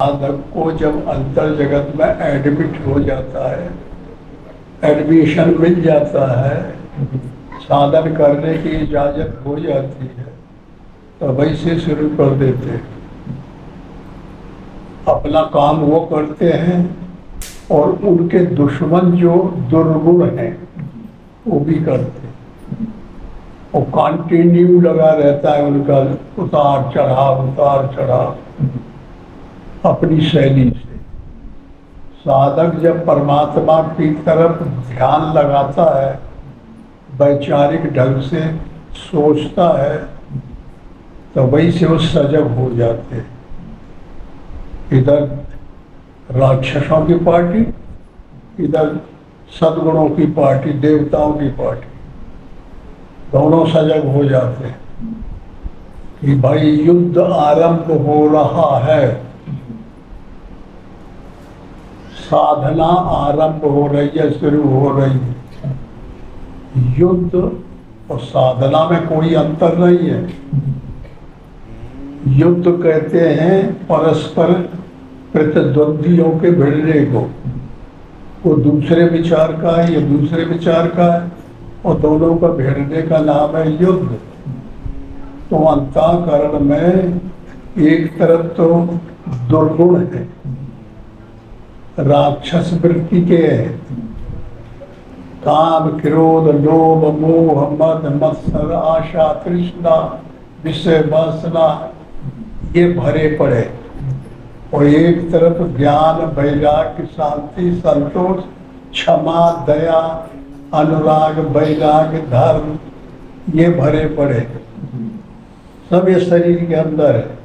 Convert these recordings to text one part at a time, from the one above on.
साधक को जब अंतर जगत में एडमिट हो जाता है, एडमिशन मिल जाता है, साधन करने की इजाजत हो जाती है, तो वैसे शुरू कर देते हैं। अपना काम वो करते हैं और उनके दुश्मन जो दुर्गुण हैं वो भी करते हैं। वो कंटिन्यू लगा रहता है उनका उतार चढ़ाव अपनी शैली से। साधक जब परमात्मा की तरफ ध्यान लगाता है, वैचारिक ढंग से सोचता है, तो वही से वो सजग हो जाते हैं। इधर राक्षसों की पार्टी, इधर सद्गुणों की पार्टी, देवताओं की पार्टी, दोनों सजग हो जाते हैं कि भाई युद्ध आरंभ हो रहा है, साधना आरंभ हो रही है, शुरू हो रही है। युद्ध और साधना में कोई अंतर नहीं है। युद्ध कहते हैं परस्पर प्रतिद्वंदियों के भिड़ने को। वो दूसरे विचार का है, ये दूसरे विचार का है, और दोनों का भिड़ने का नाम है युद्ध। तो अंतःकरण में एक तरफ तो दुर्गुण है, राक्षस वृत्ति के हैं, काम, क्रोध, लोभ, मोह, मद, मत्सर, आशा, तृष्णा, विषय वासना, ये भरे पड़े। और एक तरफ ज्ञान, वैराग्य, शांति, संतोष, क्षमा, दया, अनुराग, वैराग्य, धर्म, ये भरे पड़े। सब ये शरीर के अंदर है।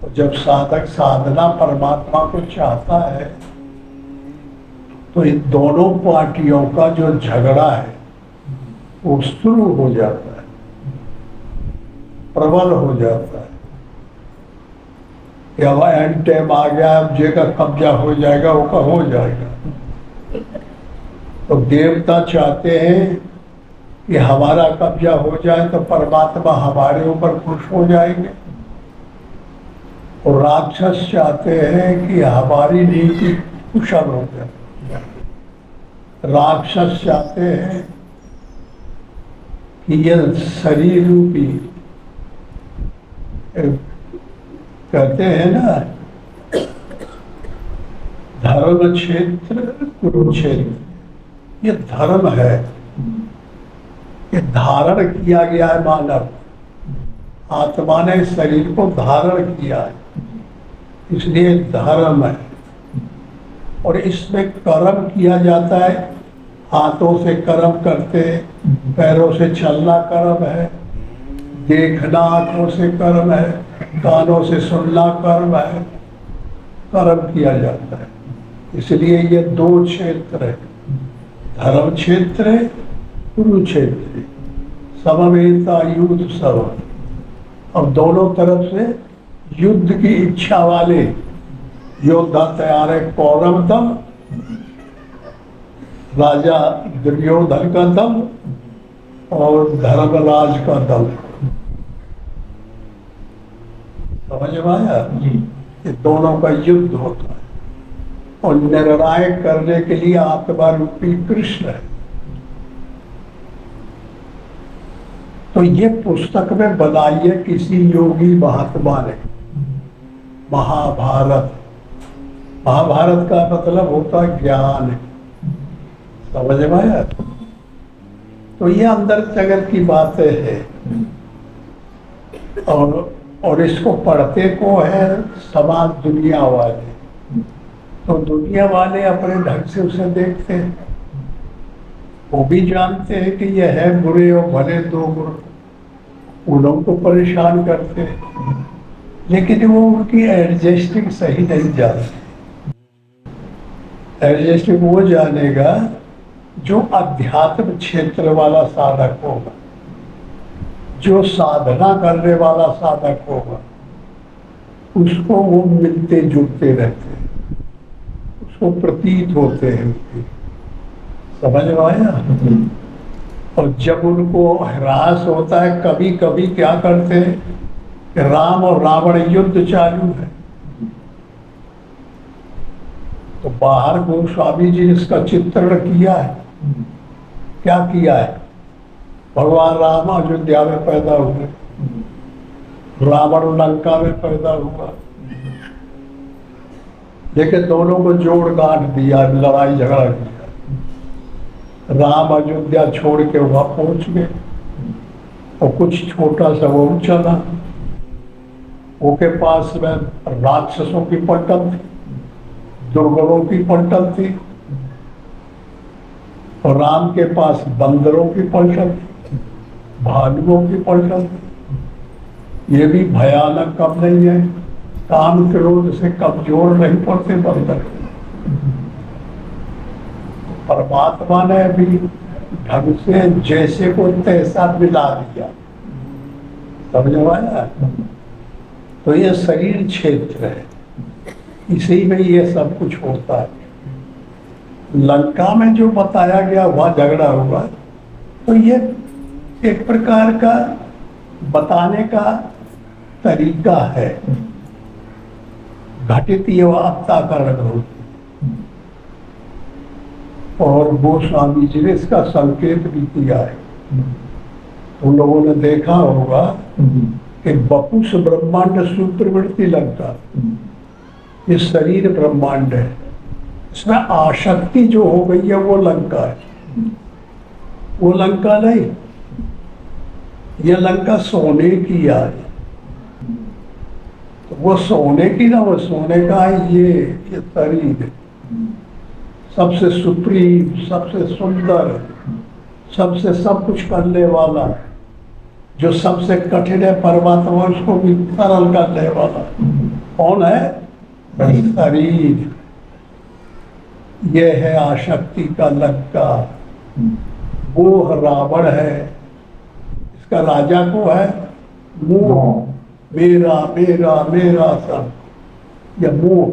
और जब साधक साधना परमात्मा को चाहता है, तो इन दोनों पार्टियों का जो झगड़ा है वो शुरू हो जाता है, प्रबल हो जाता है। या वह एंड टाइम आ गया, अब जे का कब्जा हो जाएगा, वो का हो जाएगा। तो देवता चाहते हैं कि हमारा कब्जा हो जाए तो परमात्मा हमारे ऊपर खुश हो जाएंगे, और राक्षस चाहते हैं कि हमारी नीति कुशल हो जाए। राक्षस चाहते हैं कि यह शरीर रूपी, कहते हैं ना, धर्म क्षेत्र कुरुक्षेत्र, ये धर्म है, ये धारण किया गया है। मानव आत्मा ने शरीर को धारण किया है, इसलिए धर्म है। और इसमें कर्म किया जाता है, हाथों से कर्म करते, पैरों से चलना कर्म है, देखना आंखों से कर्म है, कानों से सुनना कर्म है, कर्म किया जाता है। इसलिए ये दो क्षेत्र है, धर्म क्षेत्र है, कुरुक्षेत्र। समवेता युद्ध सब। अब दोनों तरफ से युद्ध की इच्छा वाले योद्धा तैयार है। कौरव दल, राजा दुर्योधन का दल और धर्मराज का दल। समझ में आया? ये दोनों का युद्ध होता है, और निर्णायक करने के लिए आत्मा रूपी कृष्ण है। तो ये पुस्तक में बनाई है किसी योगी महात्मा ने, महाभारत। महाभारत का मतलब होता है ज्ञान। समझ में आया? तो ये अंदर जगत की बातें हैं, और इसको पढ़ते को है समाज दुनिया वाले। तो दुनिया वाले अपने ढंग से उसे देखते हैं, वो भी जानते हैं कि यह है बुरे और भले दो गुण, उन को परेशान करते हैं, लेकिन वो उनकी एडजस्टिंग सही नहीं जानते। एडजस्टिंग वो जानेगा जो अध्यात्म क्षेत्र वाला साधक होगा, जो साधना करने वाला साधक होगा, उसको वो मिलते जुलते रहते हैं, उसको प्रतीत होते हैं। समझ में आया? और जब उनको ह्रास होता है, कभी कभी क्या करते हैं कि राम और रावण युद्ध चालू है, तो बाहर गोस्वामी जी ने इसका चित्रण किया है। क्या किया है? भगवान राम अयोध्या में पैदा हुए, रावण लंका में पैदा हुआ, लेकिन दोनों को जोड़ गांठ दिया, लड़ाई झगड़ा किया। राम अयोध्या छोड़ के वहां पहुंच गए और कुछ छोटा सा वो चला, वो के पास में राक्षसों की पलटन थी, दुर्गरों की पलटन थी, और राम के पास बंदरों की पलटन थी, भालुओं की पलटन थी। ये भी भयानक कम नहीं है, काम क्रोध से कमजोर नहीं पड़ते बंदर। परमात्मा ने भी ढंग से जैसे को तैसा मिला दिया, समझ आया? तो ये शरीर क्षेत्र है, इसी में ये सब कुछ होता है। लंका में जो बताया गया वहां झगड़ा हुआ, तो ये एक प्रकार का बताने का तरीका है। घटित ये वार्ता कारण होती, और गोस्वामी जी ने इसका संकेत भी किया है। तुम लोगों ने देखा होगा कि बपुष ब्रह्मांड सूत्रवृत्ति लंका, ये शरीर ब्रह्मांड है, इसमें आसक्ति जो हो गई है वो लंका है, वो लंका नहीं। ये लंका सोने की है, तो वो सोने की ना, वो सोने का है ये शरीर है, सबसे सुप्रीम, सबसे सुंदर, सबसे सब कुछ करने वाला, जो सबसे कठिन है परमात्मा उसको भी सरल करने वाला कौन है? शरीर। ये है आसक्ति का लंका। वो रावण है, इसका राजा को है मोह, मेरा मेरा मेरा सब, यह मोह,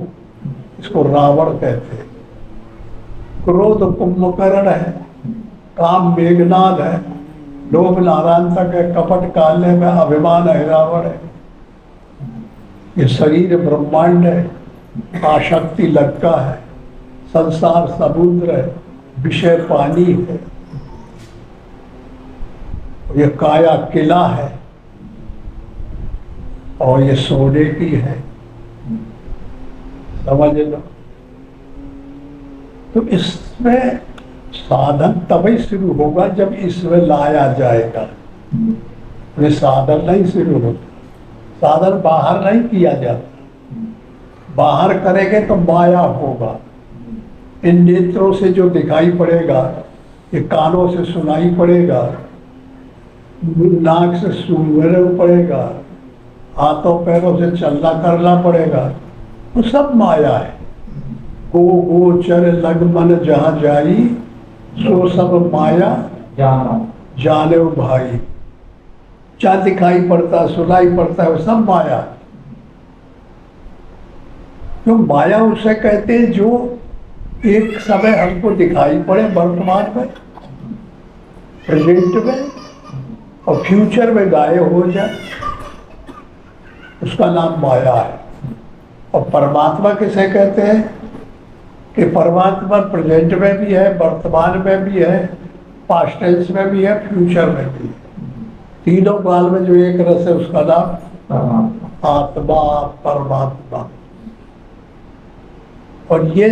इसको रावण कहते हैं। क्रोध कुंभकर्ण है, काम मेघनाद है, लोभ नारायण तक है, कपट काले में अभिमान है, रावण है। ये शरीर ब्रह्मांड है, आसक्ति लंका है, संसार समुद्र है, विषय पानी है, ये काया किला है, और ये सोने की है, समझ लो। तो इसमें साधन तभी शुरू होगा जब इसमें लाया जाएगा। ये साधन नहीं शुरू होता, साधन बाहर नहीं किया जाता। बाहर करेंगे तो माया होगा, इन नेत्रों से जो दिखाई पड़ेगा, ये कानों से सुनाई पड़ेगा, नाक से सूंघना पड़ेगा, हाथों पैरों से चलना करना पड़ेगा, वो सब माया है। गो गोचर लग मन जहाँ जाई, सो सब माया जाने भाई। क्या दिखाई पड़ता, सुनाई पड़ता है, वो सब माया। तो माया उसे कहते हैं जो एक समय हमको दिखाई पड़े वर्तमान में, प्रेजेंट में, और फ्यूचर में गायब हो जाए, उसका नाम माया है। और परमात्मा किसे कहते हैं कि परमात्मा प्रेजेंट में भी है, वर्तमान में भी है, पास्ट टेंस में भी है, फ्यूचर में भी है। तीनों काल में जो एक रस है उसका नाम आत्मा, परमात्मा। और ये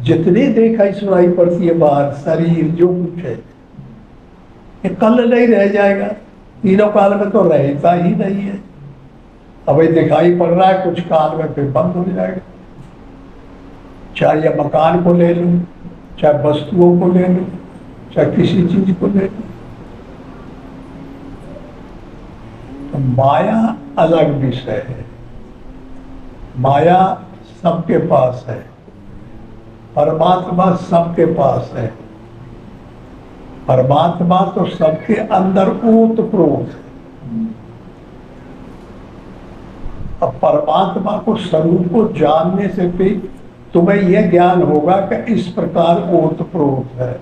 जितनी दिखाई सुनाई पड़ती है बाहर, शरीर जो कुछ है, ये कल नहीं रह जाएगा, तीनों काल में तो रहता ही नहीं है। अब ये दिखाई पड़ रहा है, कुछ काल में फिर बंद हो जाएगा। चाहे ये मकान को ले लो, चाहे वस्तुओं को ले लो, चाहे किसी चीज को ले लो। तो माया अलग विषय है, माया सबके पास है, परमात्मा सबके पास है। परमात्मा तो सबके अंदर ओतप्रोत है। अब परमात्मा को स्वरूप को जानने से भी तुम्हें यह ज्ञान होगा कि इस प्रकार ओतप्रोत है।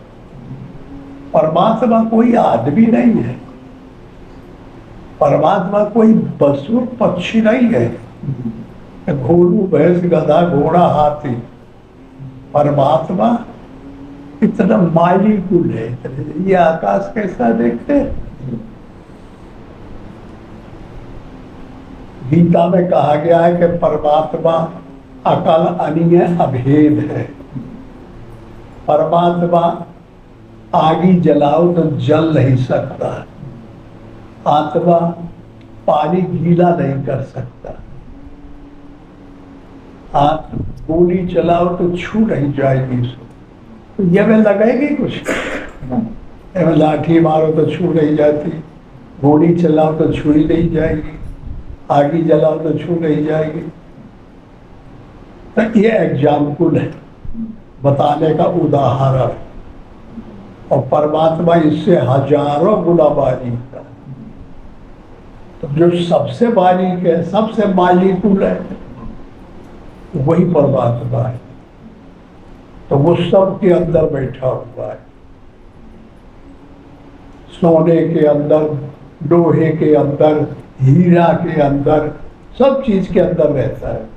परमात्मा कोई आदमी नहीं है, परमात्मा कोई पशु पक्षी नहीं है, घोड़ू भैंस गधा घोड़ा हाथी, परमात्मा इतना मालिकुल है, ये आकाश कैसा देखते हैं। गीता में कहा गया है कि परमात्मा अकल अनीय अभेद है। परमात्मा आगी जलाओ तो जल नहीं सकता, आत्मा पानी गीला नहीं कर सकता, आप गोली चलाओ तो छू नहीं जाएगी उसको, तो ये में लगेगी कुछ, लाठी मारो तो छू नहीं जाती, गोली चलाओ तो छुई नहीं जाएगी, आगी जलाओ तो छू नहीं जाएगी। तो ये एग्जाम्पल है, बताने का उदाहरण। और परमात्मा इससे हजारों गुना बारीक है। तो जो सबसे बारीक है, सबसे मालिकुल है, वही परमात्मा है। तो वो सब के अंदर बैठा हुआ है, सोने के अंदर, लोहे के अंदर, हीरा के अंदर, सब चीज के अंदर रहता है,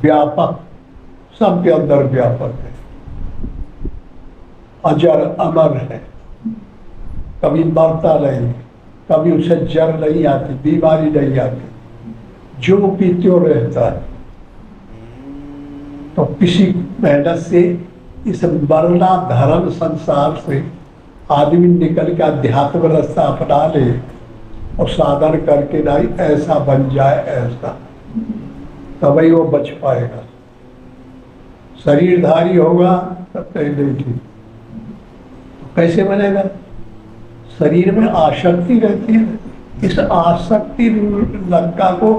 व्यापक, सबके अंदर व्यापक है, अजर अमर है, कभी मरता नहीं, कभी उसे जर नहीं आती, बीमारी नहीं आती, जो भी त्यों रहता है। तो किसी मेहनत से इस मरना धर्म संसार से आदमी निकल के अध्यात्म रास्ता अपना ले और साधन करके नहीं ऐसा बन जाए, ऐसा तभी वो बच पाएगा। शरीरधारी होगा तब कहीं नहीं ठीक, कैसे बनेगा? शरीर में आसक्ति रहती है, इस आसक्ति लंका को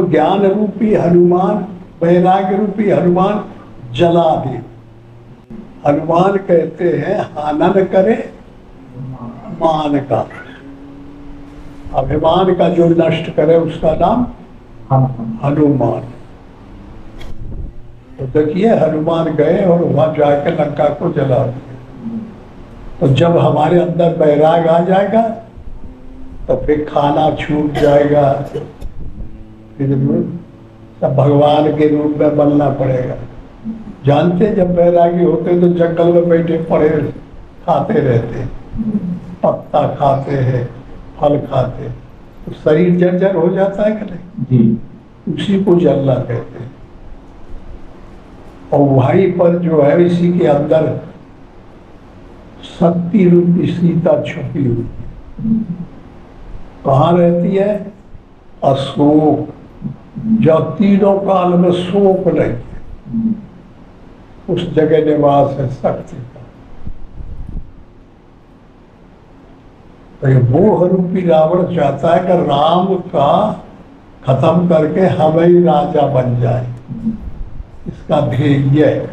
ज्ञान रूपी हनुमान, वैराग्य रूपी हनुमान जला दे। हनुमान कहते हैं हनन करे मान का, अभिमान का जो नष्ट करे उसका नाम हनुमान। तो देखिए हनुमान गए और वहां जाकर लंका को जला दिया। तो जब हमारे अंदर वैराग आ जाएगा तो फिर खाना छूट जाएगा, फिर सब भगवान के रूप में बनना पड़ेगा। जानते जब वैरागी होते तो जंगल में बैठे पड़े खाते रहते, पत्ता खाते हैं, फल खाते, तो शरीर जर्जर हो जाता है कि नहीं? उसी को जलना कहते हैं। और वहीं पर जो है इसी के अंदर शक्ति रूपी सीता छुपी हुई कहाँ रहती है? अशोक, जब तीनों काल में शोक नहीं है, उस जगह निवास है शक्ति का। तो ये मोह रूपी रावण चाहता है कि राम का खत्म करके हम ही राजा बन जाए, इसका ध्येय है।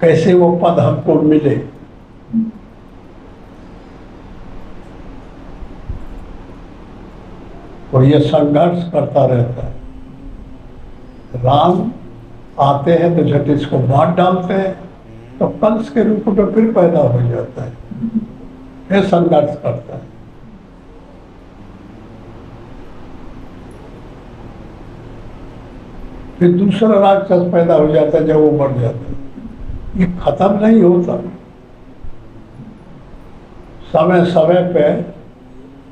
कैसे वो पद हमको मिले? तो ये संघर्ष करता रहता है। राम आते हैं तो झट इसको मार डालते हैं, तो कंस के रूप में फिर पैदा हो जाता है, फिर संघर्ष करता है। फिर दूसरा राक्षस पैदा हो जाता है जब वो मर जाता है। ये खत्म नहीं होता, समय समय पे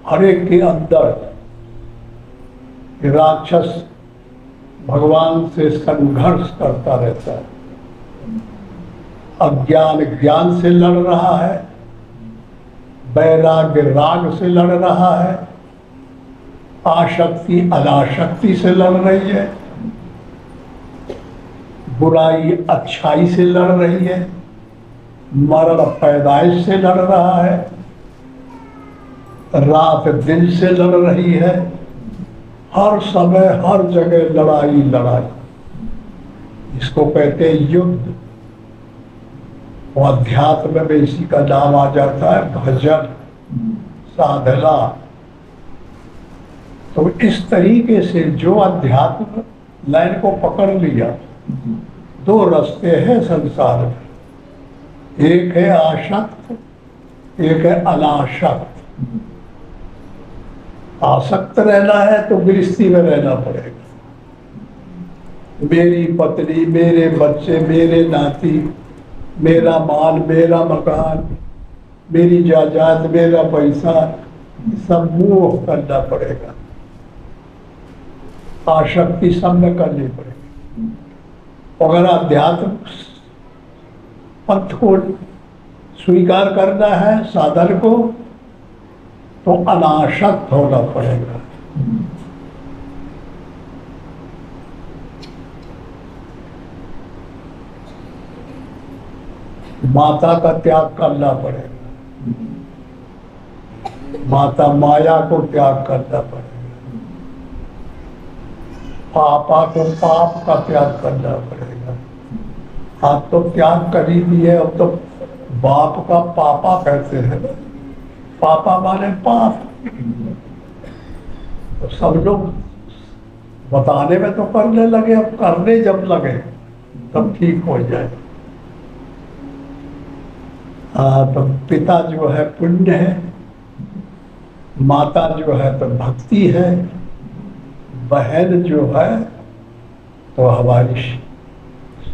हर एक के अंदर राक्षस भगवान से संघर्ष करता रहता है। अज्ञान ज्ञान से लड़ रहा है, वैराग्य राग से लड़ रहा है, आसक्ति अनासक्ति से लड़ रही है, बुराई अच्छाई से लड़ रही है, मरण पैदाइश से लड़ रहा है, रात दिन से लड़ रही है, हर समय हर जगह लड़ाई लड़ाई। इसको कहते हैं युद्ध। और अध्यात्म में इसी का नाम आ जाता है भजन, साधना। तो इस तरीके से जो अध्यात्म लाइन को पकड़ लिया, दो रास्ते हैं संसार में, एक है आसक्त, एक है अनासक्त। आसक्त रहना है तो गृहस्थी में रहना पड़ेगा, मेरी पत्नी, मेरे बच्चे, मेरे नाती, मेरा माल, मेरा मकान, मेरी जायदाद, मेरा पैसा, सब मोह करना पड़ेगा, आसक्ति सब में करनी पड़ेगी। अगर अध्यात्म पथ को स्वीकार करना है साधन को, तो अनासक्त होना पड़ेगा। माता का त्याग करना पड़ेगा, माता माया को त्याग करना पड़ेगा, पापा को पाप का त्याग करना पड़ेगा। आप तो त्याग कर ही दिए, अब तो बाप का पापा कहते हैं। पापा माने पाप। तो सब लोग बताने में तो करने लगे, अब करने जब लगे तब ठीक हो जाए। तो पिता जो है पुण्य है, माता जो है तो भक्ति है, बहन जो है तो हमारी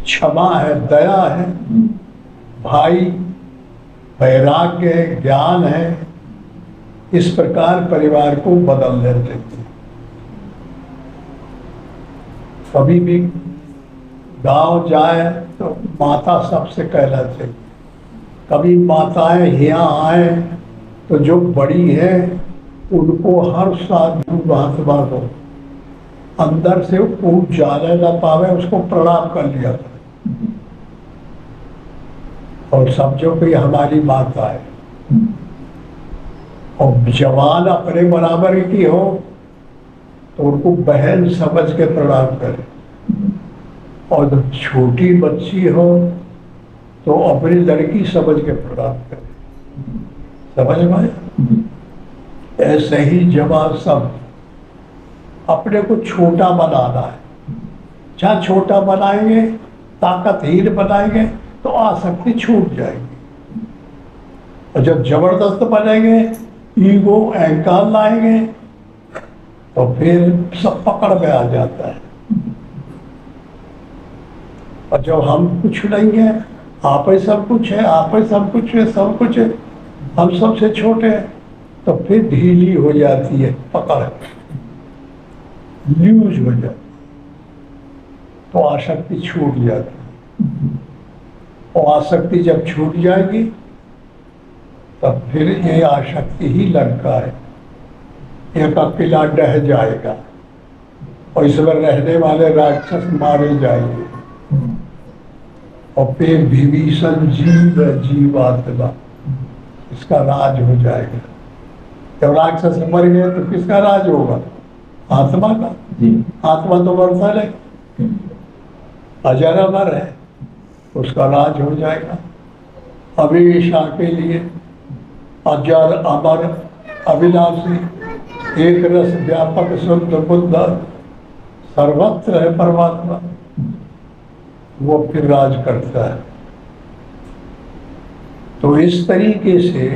क्षमा है, दया है, भाई वैराग्य है, ज्ञान है। इस प्रकार परिवार को बदल देते हैं। कभी भी गांव जाए तो माता सबसे कहना चाहिए। कभी माताएं यहाँ आए तो जो बड़ी है उनको हर साधु महात्मा को अंदर से ऊँच जाने न पावे उसको प्रणाम कर लिया करें और समझो कि हमारी माता है। और जवान अपने बराबर की हो तो उनको बहन समझ के प्रणाम करें, और जब छोटी बच्ची हो तो अपनी लड़की समझ के प्रणाम करें। समझ में? ऐसे ही जवान सब अपने को छोटा बनाना है। जहाँ छोटा बनाएंगे, ताकतहीन बनाएंगे तो आसक्ति छूट जाएगी, और जब जबरदस्त बनेंगे, ईगो अहंकार लाएंगे तो फिर सब पकड़ में आ जाता है। और जब हम कुछ नहीं है, आप ही सब कुछ है, आप ही सब कुछ है, सब कुछ है, हम सबसे छोटे हैं, तो फिर ढीली हो जाती है पकड़, लूज हो जाती, तो आसक्ति छूट जाती है। और आसक्ति जब छूट जाएगी तब फिर ये आसक्ति ही लंका है, एक अकेला डह जाएगा और इसमें रहने वाले राक्षस मारे जाएंगे। और फिर विभीषण जीव जीवात्मा, इसका राज हो जाएगा। जब राक्षस मर गए तो किसका राज होगा? आत्मा का। आत्मा तो मरता नहीं, अजर अमर है, उसका राज हो जाएगा हमेशा के लिए। अजर अमर अविनाशी, एक रस व्यापक शुद्ध बुद्ध, सर्वत्र है परमात्मा, वो फिर राज करता है। तो इस तरीके से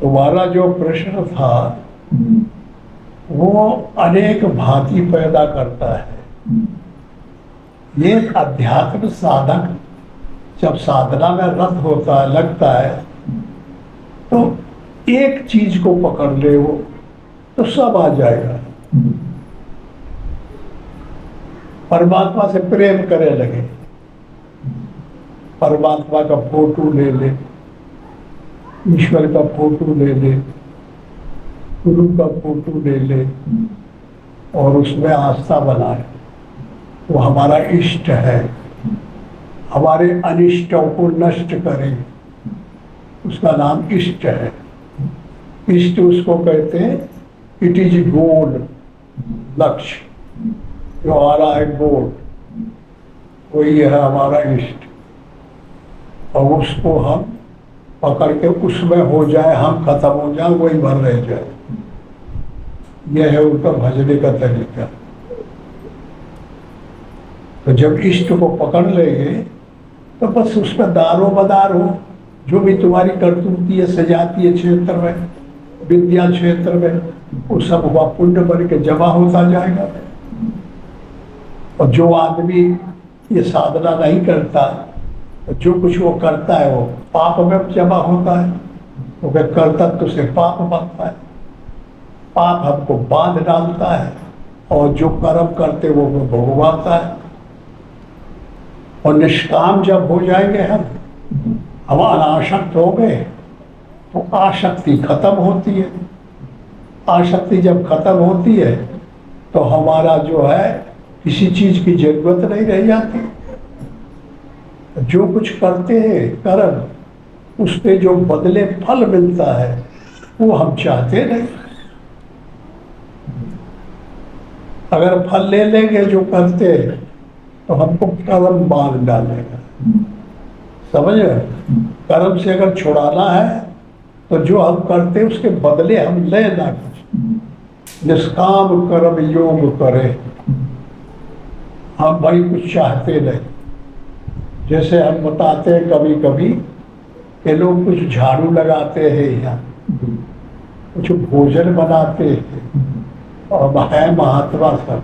तुम्हारा जो प्रश्न था वो अनेक भांति पैदा करता है। ये अध्यात्म साधक जब साधना में रत होता है, लगता है, तो एक चीज को पकड़ ले वो तो सब आ जाएगा। परमात्मा से प्रेम करे लगे, परमात्मा का फोटो ले ले, ईश्वर का फोटो ले ले, गुरु का फोटो ले ले और उसमें आस्था बनाए। वो हमारा इष्ट है, हमारे अनिष्टों को नष्ट करे, उसका नाम इष्ट है। इष्ट उसको कहते हैं, इट इज गोल, लक्ष्य जो आ रहा है, गोल वही है हमारा इष्ट। और उसको हम पकड़ के उसमें हो जाए, हम खत्म हो जाए, वही भर रह जाए। यह है उनका भजने का तरीका। तो जब इष्ट को पकड़ लेंगे तो बस उसमें दारो मदार हो, जो भी तुम्हारी करतूती है, सजातीय क्षेत्र में, विद्या क्षेत्र में, वो सब हुआ पुण्य बन के जमा होता जाएगा। और जो आदमी ये साधना नहीं करता तो जो कुछ वो करता है वो पाप में जमा होता है, तो फिर कर्तव्य से पाप बनता है, पाप हमको बांध डालता है और जो कर्म करते वो भोगवाता है। और निष्काम जब हो जाएंगे हम अनासक्त हो गए तो आसक्ति खत्म होती है। आसक्ति जब खत्म होती है तो हमारा जो है किसी चीज की जरूरत नहीं रह जाती। जो कुछ करते हैं कर्म, उस पे जो बदले फल मिलता है वो हम चाहते नहीं। अगर फल ले लेंगे जो करते हैं तो हमको कर्म बांध डालेगा। समझ रहे? कर्म से अगर छुड़ाना है तो जो हम करते उसके बदले हम ले ना कुछ। निष्काम कर्म योग करे, हम भाई कुछ चाहते नहीं। जैसे हम बताते हैं कभी कभी कि लोग कुछ झाड़ू लगाते हैं या कुछ भोजन बनाते हैं और है महात्मा सब,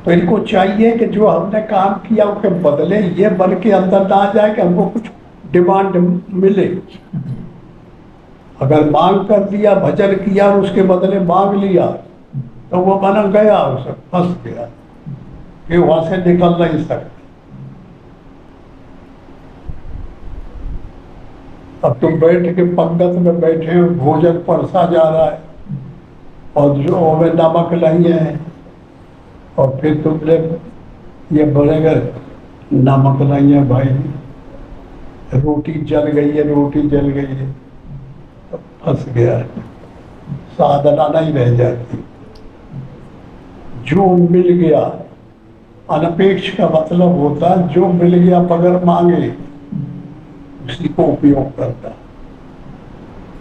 तो इनको चाहिए कि जो हमने काम किया उसके बदले ये बन के अंदर ना आ जाए कि हमको कुछ डिमांड मिले। अगर मांग कर दिया, भजन किया और उसके बदले मांग लिया तो वो बना गया, उसे फंस गया कि वहां से निकल नहीं सकते। अब तुम बैठ के पंगत में बैठे हो, भोजन परसा जा रहा है और जो में नमक नहीं है और फिर तुमने ये बोलेगा नमक नहीं है भाई, रोटी जल गई है, रोटी जल गई है, तो फंस गया। साधना नहीं रह जाती। जो मिल गया, अनपेक्ष का मतलब होता है जो मिल गया बगैर मांगे उसी को उपयोग करता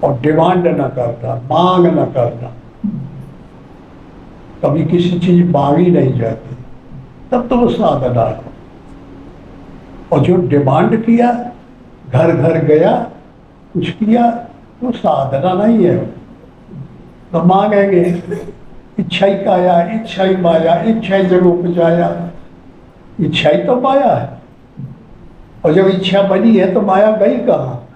और डिमांड न करता, मांग न करता। कभी किसी चीज मांगी नहीं जाती, तब तो वो साधना है। और जो डिमांड किया, घर घर गया, कुछ किया, तो साधना नहीं है। तो मांगेंगे इच्छा ही काया, इच्छा ही माया, इच्छा ही जग उपजाया। इच्छा ही तो माया है और जब इच्छा बनी है तो माया गई कहाँ?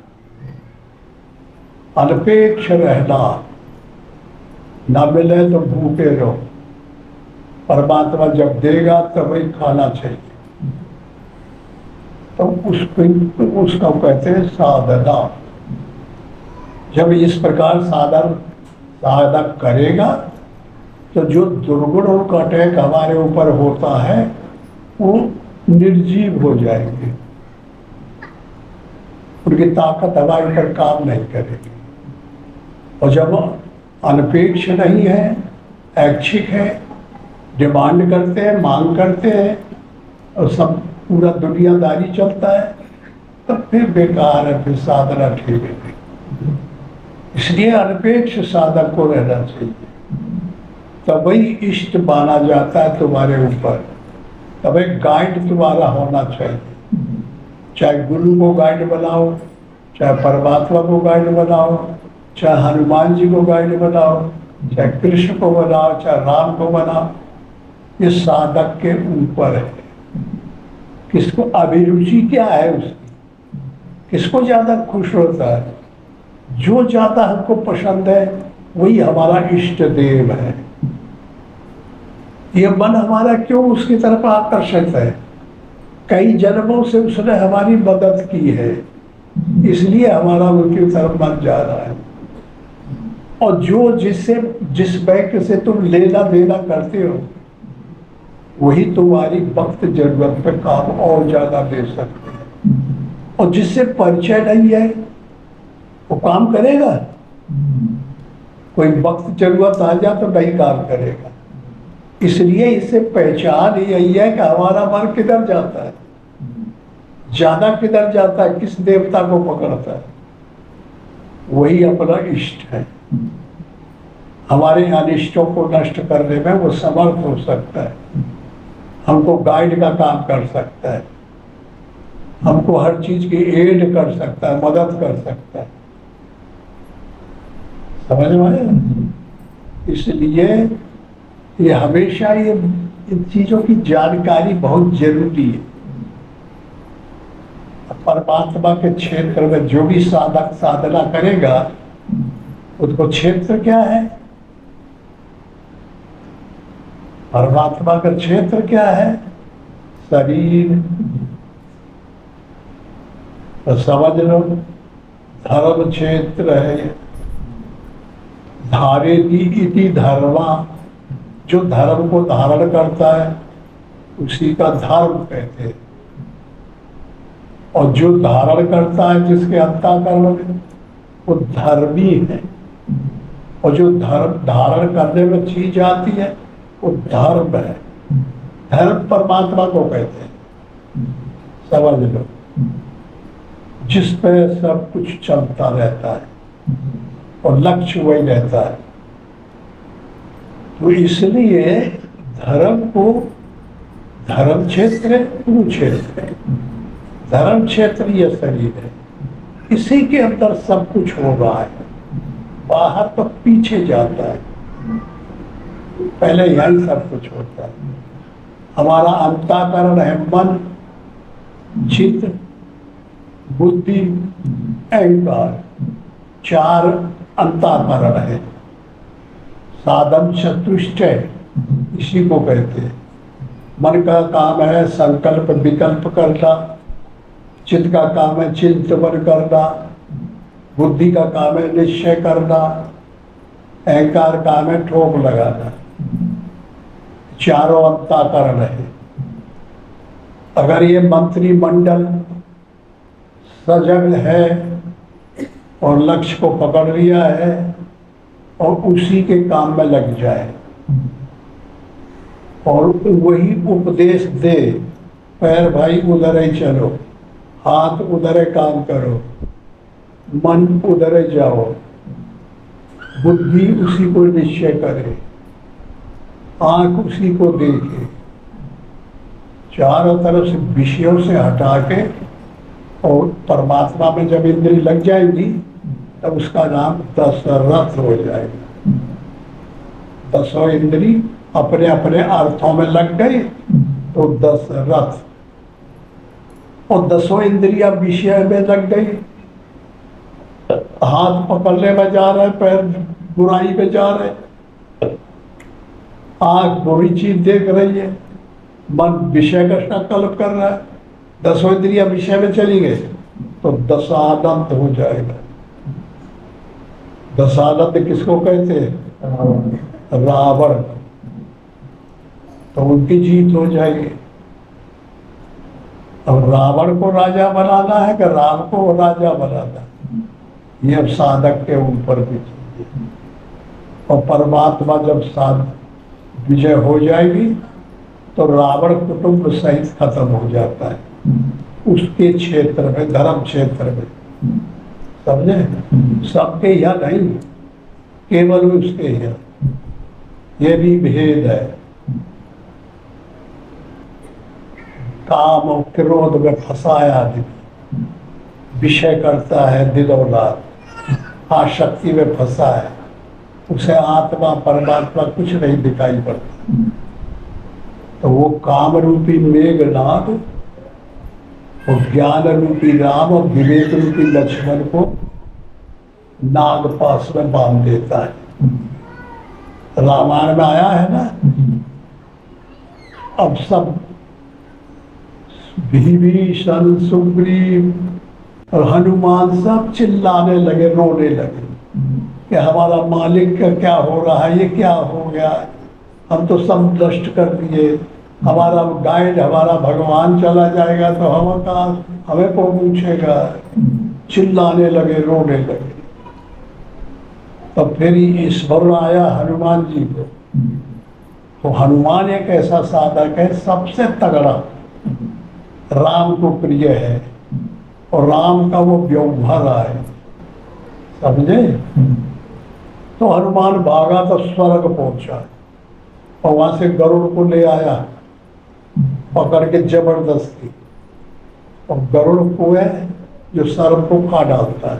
अनपेक्ष रहना, ना मिले तो भूखे रहो। परमात्मा जब देगा तब ही खाना चाहिए। तो उसका कहते हैं साधना। जब इस प्रकार साधना करेगा तो जो दुर्गुण और अटैक हमारे ऊपर होता है वो निर्जीव हो जाएंगे, उनकी ताकत हमारे पर काम नहीं करेगी। और जब अनपेक्ष नहीं है, ऐच्छिक है, डिमांड करते हैं, मांग करते हैं और सब पूरा दुनियादारी चलता है, तब फिर बेकार है, फिर साधना ठीक है। इसलिए अनपेक्ष साधक को रहना चाहिए, तभी इष्ट माना जाता है तुम्हारे ऊपर, तभी गाइड तुम्हारा होना चाहिए। चाहे गुरु को गाइड बनाओ, चाहे परमात्मा को गाइड बनाओ, चाहे हनुमान जी को गाइड बनाओ, चाहे कृष्ण को बनाओ, चाहे राम को बनाओ, ये साधक के ऊपर है। किसको अभिरुचि क्या है उसकी, किसको ज्यादा खुश होता है? जो ज्यादा हमको पसंद है वही हमारा इष्ट देव है। ये मन हमारा क्यों उसकी तरफ आकर्षित है? कई जन्मों से उसने हमारी मदद की है, इसलिए हमारा उनकी तरफ मन जा रहा है। और जिस बैंक से तुम लेना देना करते हो वही तुम्हारी वक्त जरूरत पे काम और ज्यादा दे सकते हैं। और जिससे परिचय नहीं है वो काम करेगा? कोई वक्त जरूरत आ जाए तो नहीं काम करेगा। इसलिए इससे पहचान यही है कि हमारा मन किधर जाता है, ज्यादा किधर जाता है, किस देवता को पकड़ता है, वही अपना इष्ट है। हमारे अनिष्टों को नष्ट करने में वो समर्थ हो सकता है, हमको गाइड का काम कर सकता है, हमको हर चीज की एड कर सकता है, मदद कर सकता है। समझ में आया? इसलिए ये हमेशा ये इन चीजों की जानकारी बहुत जरूरी है। परमात्मा के क्षेत्र में जो भी साधक साधना करेगा उसको क्षेत्र क्या है? परमात्मा का क्षेत्र क्या है? शरीर। तो समझ लो, धर्म क्षेत्र है। धारेति इति धर्मा, जो धर्म को धारण करता है उसी का धर्म कहते हैं। और जो धारण करता है जिसके अंतःकरण में, वो धर्मी है। और जो धर्म धारण करने में चीज आती है वो धर्म है। धर्म परमात्मा को कहते हैं, समझ लो, जिस पे सब कुछ चलता रहता है और लक्ष्य वही रहता है। तो इसलिए धर्म को धर्म क्षेत्र कुरुक्षेत्र है। धर्म क्षेत्र यह शरीर है, इसी के अंदर सब कुछ हो रहा है। बाहर तो पीछे जाता है, पहले यही सब कुछ होता है। हमारा अंतःकरण है मन, चित्त, बुद्धि, अहंकार, चार अंतःकरण है। साधन चतुष्टय इसी को कहते हैं। मन का काम है संकल्प विकल्प करना, चित्त का काम है चिंतन करना, बुद्धि का काम है निश्चय करना, अहंकार काम है ठोक लगाना। चारों अंतःकरण है। अगर ये मंत्रिमंडल सजग है और लक्ष्य को पकड़ लिया है और उसी के काम में लग जाए और वही उपदेश दे, पैर भाई उधर ही चलो, हाथ उधर ही काम करो, मन उधर ही जाओ, बुद्धि उसी को निश्चय करे, आंख उसी को देखे, चारों तरफ से विषयों से हटा के और परमात्मा में जब इंद्री लग जाएगी तब उसका नाम दशरथ हो जाएगा। दसों इंद्री अपने अपने अर्थों में लग गई तो दशरथ। और दसों इंद्रियां विषय में लग गई, हाथ पकड़ने में जा रहे, पैर बुराई में जा रहे, आंख बुरी चीज देख रही है, मन विषय का संकल्प कर रहा है, दसों इंद्रियां विषय में चली गई तो दशानंद हो जाएगा। दशानंद किसको कहते हैं? रावण। तो उनकी जीत हो जाएगी। अब रावण को राजा बनाना है कि राम को राजा बनाना है, ये अब साधक के ऊपर भी चीज है। और परमात्मा जब साध विजय हो जाएगी तो रावण कुटुंब सहित खत्म हो जाता है उसके क्षेत्र में, धर्म क्षेत्र में। समझे? सबके यहाँ नहीं, केवल उसके यहाँ। ये भी भेद है। काम और क्रोध में फंसाया आदमी, विषय करता है दिलो रात, आसक्ति में फंसा है, उसे आत्मा परमात्मा कुछ नहीं दिखाई पड़ता। तो वो काम रूपी मेघनाद और ज्ञान रूपी राम और विवेक रूपी लक्ष्मण को नागपाश में बांध देता है। रामायण में आया है ना। अब सब विभीषण, सुग्रीव और हनुमान सब चिल्लाने लगे, रोने लगे कि हमारा मालिक का क्या हो रहा है, ये क्या हो गया, हम तो सब नष्ट कर दिए, हमारा गाइड हमारा भगवान चला जाएगा तो हम कहाँ, हमें को पूछेगा। चिल्लाने लगे, रोने लगे। तो फिर ईश्वर आया हनुमान जी को। तो हनुमान एक ऐसा साधक है सबसे तगड़ा, राम को प्रिय है और राम का वो व्यवहार है। समझे? तो हनुमान भागा तो स्वर्ग पहुंचा और वहां से गरुड़ को ले आया पकड़ के जबरदस्ती। और गरुड़ को है जो सर्प को खा डालता है,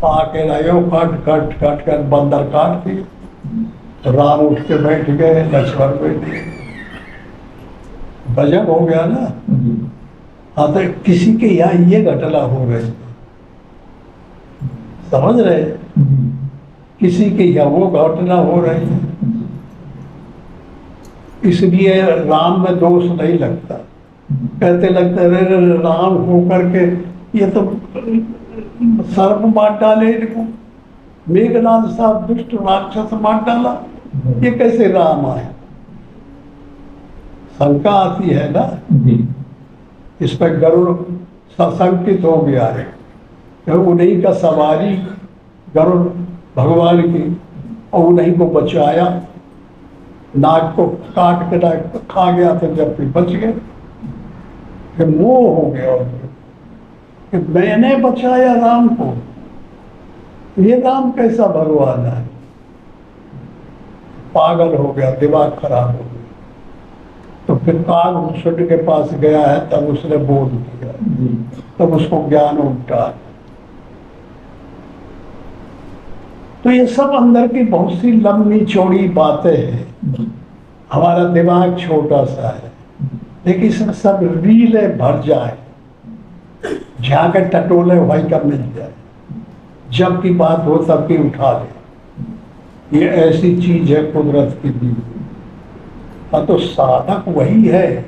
आके लायो काट काट काट कर बंदर काट दिए। राम उठ के बैठ गए, लक्ष्मण बैठ गए। भजन हो गया ना। हाँ, तो किसी के यहाँ ये घटना हो रही, समझ रहे, किसी के यहाँ वो घटना हो रही है, इसलिए राम में दोष नहीं लगता। कहते लगता है राम हो करके ये तो सर्प मार डाले इनको, मेघनाथ साहब दुष्ट राक्षस मार डाला, ये कैसे राम आए? शंका आती है ना। इस पर गरुड़ सशंकित हो गया है, उन्हीं का सवारी गरुड़ भगवान की, और उन्हीं को बचाया, नाग को काट के नाग खा गया था, जब फिर बच गए। फिर मोह हो गया कि मैंने बचाया राम को, ये राम कैसा भगवान है? पागल हो गया, दिमाग खराब हो गया। तो फिर काग के पास गया है, तब उसने बोध किया, तब उसको ज्ञान उठा। तो ये सब अंदर की बहुत सी लंबी चौड़ी बातें हैं। हमारा दिमाग छोटा सा है, लेकिन इसमें सब रीले भर जाए, जहाँ के टटोले भाई का मिल जाए, जब की बात हो तब की उठा ले। ये ऐसी चीज है कुदरत की दी। हाँ, तो साधक वही है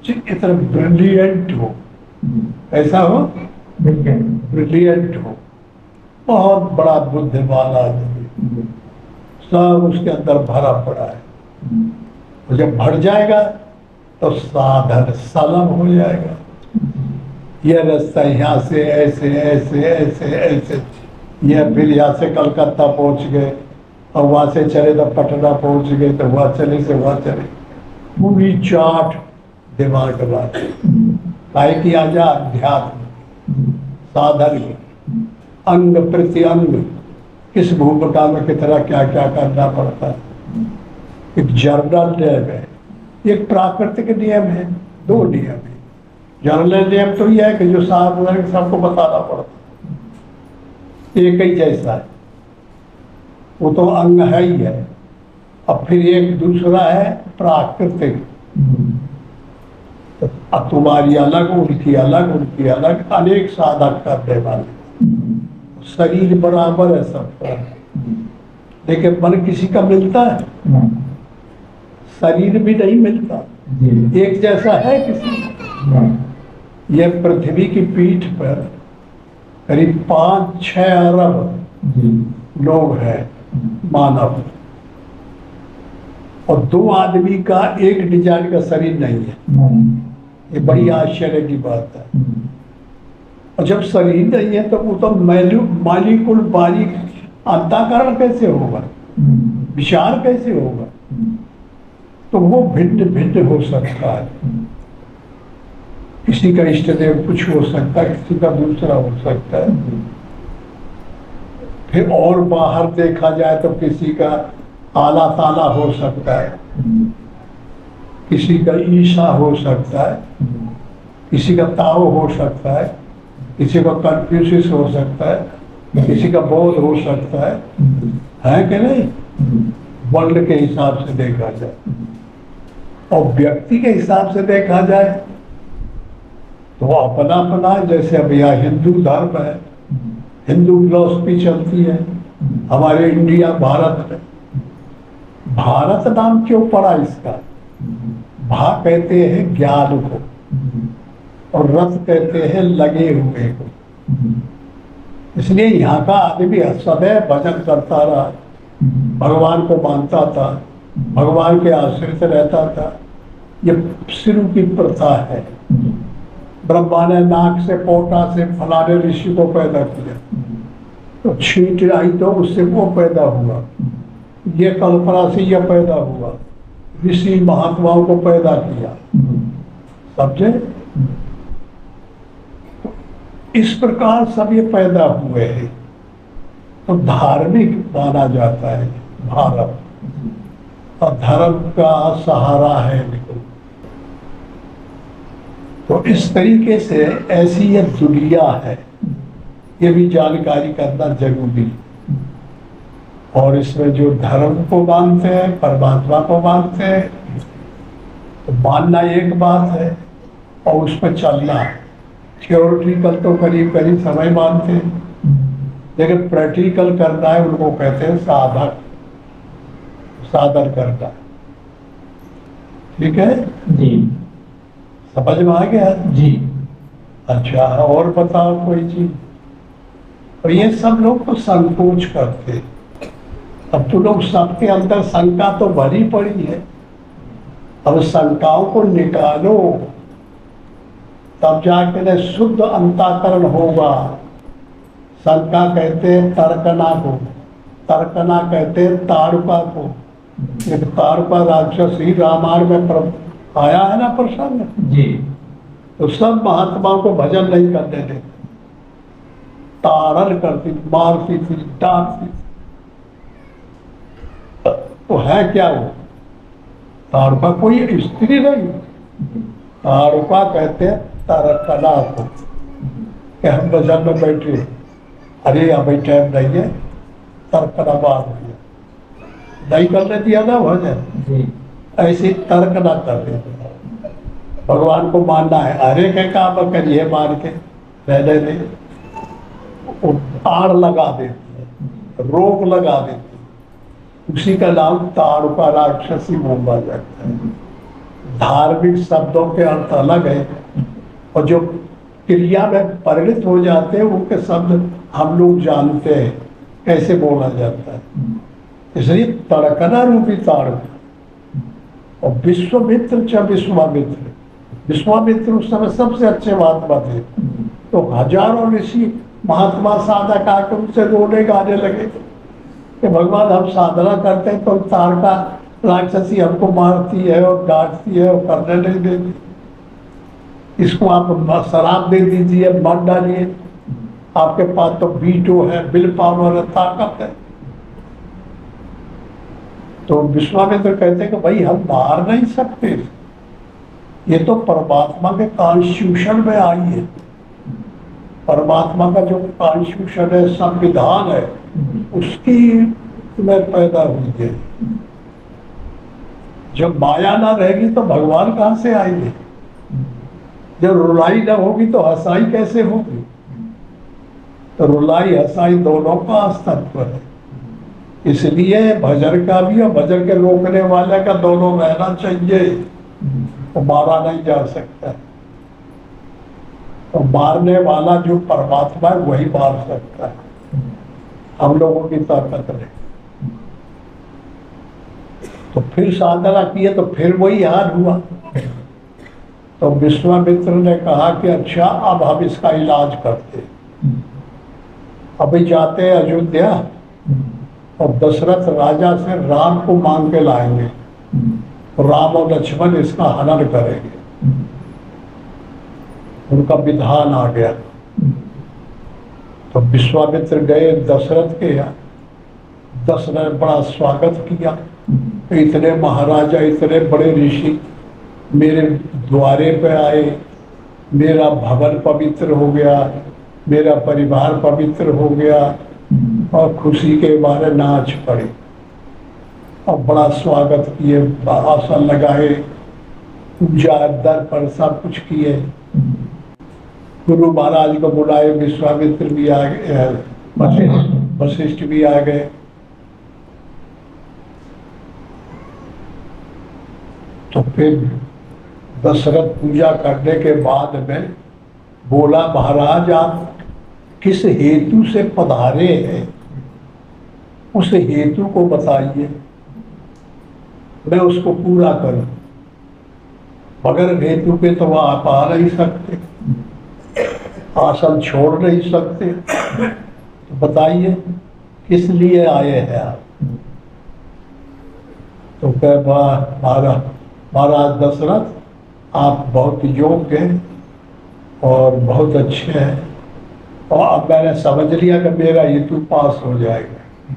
जो इतना ब्रिलियंट हो, ऐसा हो, ब्रिलियंट हो, बहुत बड़ा बुद्धिमान आदमी, सब उसके अंदर भरा पड़ा है। और जब भर जाएगा तो साधन सलम हो जाएगा। यह रास्ता यहाँ से ऐसे ऐसे ऐसे ऐसे, यह फिर यहाँ से कलकत्ता पहुँच गए, और वहाँ से चले तो पटना पहुँच गए, तो वहाँ चले से वहाँ चले, पूरी चाट दिमाग बात काहे की आ जा अध्यात्म साधन अंग प्रति अंग, किस भूमिका में कितना क्या क्या करना पड़ता है। एक जर्नल नियम है, एक प्राकृतिक नियम है, दो नियम है। जर्नल नियम तो यह है कि जो साथ सबको बताना पड़ता, एक ही जैसा है, वो तो अंग है ही है। अब फिर एक दूसरा है प्राकृतिक, तो अब तुम्हारी अलग, उनकी अलग, उनकी अलग, अनेक साधक करने वाले। शरीर बराबर है सबका, लेकिन मन किसी का मिलता है, शरीर भी नहीं मिलता, एक जैसा है किसी का। यह पृथ्वी की पीठ पर करीब 5-6 अरब लोग हैं मानव, और 2 आदमी का एक डिजाइन का शरीर नहीं है। ये बड़ी आश्चर्य की बात है। और जब शरीर नहीं है तो वो तो मालिकुल बारीक अंतःकरण कैसे होगा, विचार कैसे होगा? तो वो भिन्न भिन्न हो सकता है। किसी का इष्ट देव कुछ हो सकता है, किसी का दूसरा हो सकता है। फिर और बाहर देखा जाए तो किसी का आला ताला हो सकता है, किसी का ईसा हो सकता है, किसी का ताओ हो सकता है, किसी का कन्फ्यूशियस हो सकता है, किसी का बौद्ध हो सकता है कि नहीं? वर्ल्ड के हिसाब से देखा जाए, और व्यक्ति के हिसाब से देखा जाए तो अपना अपना, जैसे अब यहाँ हिंदू धर्म है, हिंदू फिलॉसफी चलती है हमारे इंडिया भारत में। भारत नाम क्यों पड़ा इसका? भा कहते हैं ज्ञान को, और रस कहते हैं लगे हुए को। इसलिए यहाँ का आदमी सदैव भजन करता रहा, भगवान को मानता था, भगवान के आश्रित रहता था। ये शुरू की प्रथा है। ब्रह्मा ने नाक से पोटा से फलाने ऋषि को पैदा किया, तो छींट आई तो उससे वो पैदा हुआ, ये कल्पना से यह पैदा हुआ, ऋषि महात्माओं को पैदा किया, समझे? इस प्रकार सब ये पैदा हुए हैं। तो धार्मिक माना जाता है भारत, और धर्म का सहारा है इनको। तो इस तरीके से ऐसी ये दुनिया है, ये भी जानकारी करना जरूरी है। और इसमें जो धर्म को मानते हैं, परमात्मा को मानते हैं, तो मानना एक बात है और उस पर चलना है। थियोरिटिकल तो करीब करीब समय मानते हैं, लेकिन प्रैक्टिकल करना है उनको कहते हैं साधक, साधन करना। ठीक है जी समझ में आ गया जी। अच्छा और बताओ कोई चीज। और ये सब लोग तो संकोच करते। अब तो लोग सबके अंदर शंका तो भरी पड़ी है, अब शंकाओं को निकालो तब जाके न शुद्ध अंतःकरण होगा। शंका कहते हैं तर्कना को, तर्कना कहते हैं ताड़ुका को। एक ताड़ुका राक्षस ही रामायण में आया है ना प्रसंग जी। तो सब महात्माओं को भजन नहीं करने देते, ताड़न करती, मारती थी, डांटती थी। तो है क्या वो? ताड़ुका कोई स्त्री नहीं, ताड़ुका कहते हैं तारकला को कि हम भजन में बैठे, अरे अभी टाइम नहीं है, तर्कना बात दिया नहीं करने दिया ना भजन, ऐसे तर्क ना कर देते। भगवान को मानना है, अरे के काम करिए मान के रहने दे, आड़ लगा देती है, रोक लगा देती है, उसी का नाम ताड़ुका राक्षसी बोला जाता है। धार्मिक शब्दों के अर्थ अलग है और जो क्रिया में परिणित हो जाते हैं उनके शब्द हम लोग जानते हैं कैसे बोला जाता है। इसलिए तड़कना रूपी ताड़ुका और विश्वामित्र च विश्वामित्र, विश्वामित्र उस समय सबसे अच्छे महात्मा थे। तो हजारों ऋषि महात्मा साधक आकर उनसे रोने गाने लगे कि भगवान हम साधना करते हैं तो ताड़का राक्षसी हमको मारती है और डांटती है और करने नहीं देती, इसको आप शराब दे दीजिए, मर डालिए, आपके पास तो वीटो है, बिल पावर है, ताकत है। तो विश्वामित्र कहते हैं कि भाई हम मार नहीं सकते, ये तो परमात्मा के कॉन्स्टिट्यूशन में आई है, परमात्मा का जो कॉन्स्टिट्यूशन है, संविधान है, उसकी में पैदा हुई है। जब माया ना रहेगी तो भगवान कहाँ से आएंगे? जब रुलाई ना होगी तो हंसाई कैसे होगी? तो रुलाई हंसाई दोनों का अस्तित्व है। इसलिए भजन का भी और भजन के रोकने वाले का दोनों रहना चाहिए, तो मारा नहीं जा सकता। तो मारने वाला जो परमात्मा है वही मार सकता है, हम लोगों की ताकत नहीं। तो फिर साधना किए तो फिर वही हाल हुआ। तो विश्वामित्र ने कहा कि अच्छा अब हम इसका इलाज करते। अभी जाते हैं अयोध्या और दशरथ राजा से राम को मांग के लाएंगे, राम और लक्ष्मण इसका हनन करेंगे। उनका विधान आ गया। तो विश्वामित्र गए दशरथ के यहाँ, दशरथ ने बड़ा स्वागत किया, इतने महाराजा, इतने बड़े ऋषि मेरे द्वारे पे आए, मेरा भवन पवित्र हो गया, मेरा परिवार पवित्र हो गया और खुशी के मारे नाच पड़े और बड़ा स्वागत किए, आसन लगाए, पूजा दर पर सब कुछ किए। गुरु महाराज को बुलाए, विश्वामित्र भी आ गए, वशिष्ठ भी आ गए। तो फिर दशरथ पूजा करने के बाद में बोला, महाराज आप किस हेतु से पधारे हैं, उस हेतु को बताइए, मैं उसको पूरा करूं। बगैर हेतु के तो आप आ नहीं सकते, आसन छोड़ नहीं सकते, तो बताइए किस लिए आए हैं आप। तो कह महाराज दशरथ आप बहुत योग्य हैं और बहुत अच्छे हैं, और अब मैंने समझ लिया कि मेरा हेतु पास हो जाएगा।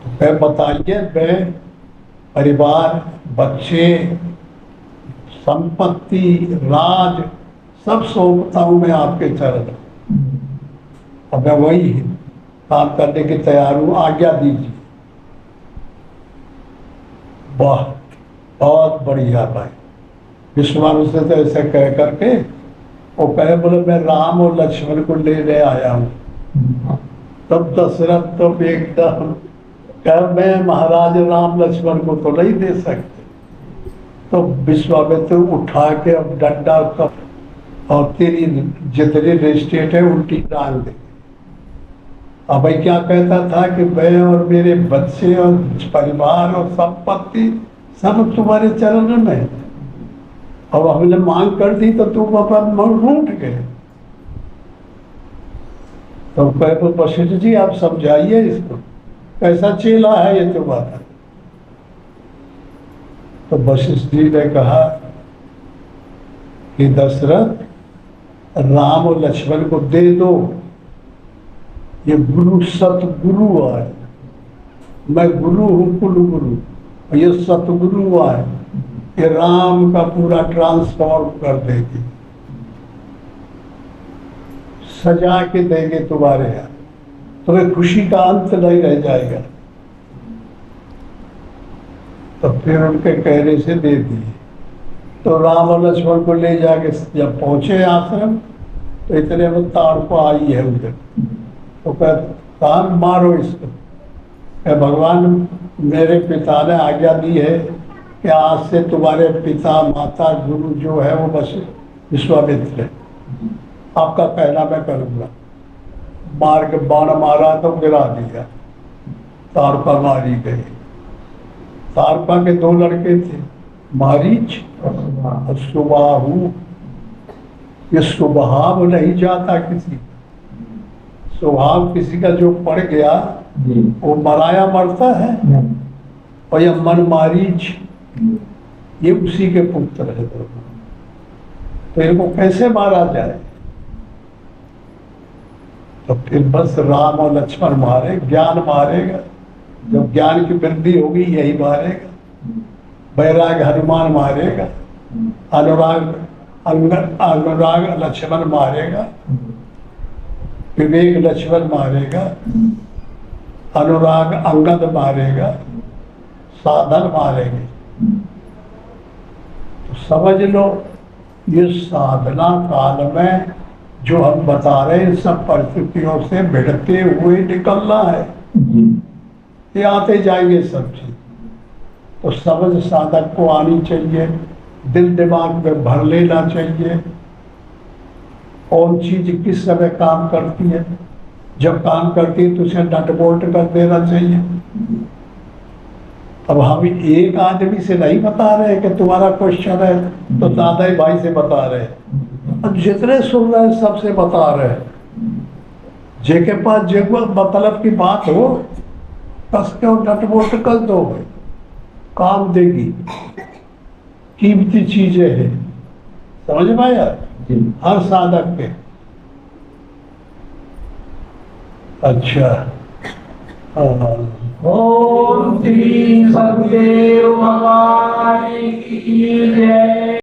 तो कह बताइए, मैं परिवार, बच्चे, संपत्ति, राज सब सौंपता हूं मैं आपके चरण। अब मैं वही काम करने के तैयार हूं, आज्ञा दीजिए। वाह, बहुत बढ़िया भाई। विश्वामित्र से तो ऐसे कह करके वो कहे बोले मैं राम और लक्ष्मण को लेने आया हूँ। तब दशरथ तो एकदम कह मैं महाराज राम लक्ष्मण को तो नहीं दे सकते। तो विश्वामित्र उठा के अब डंडा और तेरी जितनी रेस्टेट है उल्टी डाल दे। अब भाई क्या कहता था कि मैं और मेरे बच्चे और परिवार और संपत्ति सब तुम्हारे चरण में है। और हमने मांग कर दी तो तुम अपन रूठ गए। तो कहे वशिष्ठ जी आप समझाइए इसको, कैसा चेला है ये तुम्हारा। तो वशिष्ठ जी ने कहा कि दशरथ राम और लक्ष्मण को दे दो, ये गुरु सतगुरु है। मैं गुरु हूँ कुल गुरु, ये सतगुरु है, ये राम का पूरा ट्रांसफॉर्म कर देगी, सजा के देंगे तुम्हारे यहाँ, तुम्हें खुशी का अंत नहीं रह जाएगा। तो फिर उनके कहने से दे दिए। तो राम और लक्ष्मण को ले जाके जब पहुंचे आश्रम तो इतने में ताड़पा आई है उधर। तो कहा मारो इसको। भगवान मेरे पिता ने आज्ञा दी है कि आज से तुम्हारे पिता माता गुरु जो है वो बस विश्वामित्र है, आपका कहना मैं करूँगा। मार के बाण मारा तो गिरा दिया, तारपा मारी गई। तारपा के दो लड़के थे, मारीच और सुबाहु। ये स्वभाव नहीं जाता किसी, स्वभाव किसी का जो पड़ गया वो मराया मरता है। और यह मन मारीच ये उसी के पुत्र है। तो इनको कैसे मारा जाए? तो फिर बस राम और लक्ष्मण मारे, ज्ञान मारेगा। जब ज्ञान की वृद्धि होगी यही मारेगा। बैराग हनुमान मारेगा, अनुराग लक्ष्मण मारेगा, विवेक लक्ष्मण मारेगा, अनुराग अंगद मारेगा, साधन मारेंगे। तो समझ लो ये साधना काल में जो हम बता रहे हैं सब परिस्थितियों से भिड़ते हुए निकलना है। ये आते जाएंगे सब चीज। तो समझ साधक को आनी चाहिए, दिल दिमाग में भर लेना चाहिए कौन चीज किस समय काम करती है। जब काम करती है तो उसे नट बोल्ट कर देना चाहिए। अब हम एक आदमी से नहीं बता रहे कि तुम्हारा क्वेश्चन है तो दादा भाई से बता रहे हैं। अब जितने सुन रहे हैं सबसे बता रहे हैं। जेके पास जो मतलब की बात हो कस के नट बोल्ट कर दो, काम देगी। कीमती चीजें हैं, समझ में आया हर साधक के। अच्छा ओम श्री सदगुरुदेव भगवान की जय।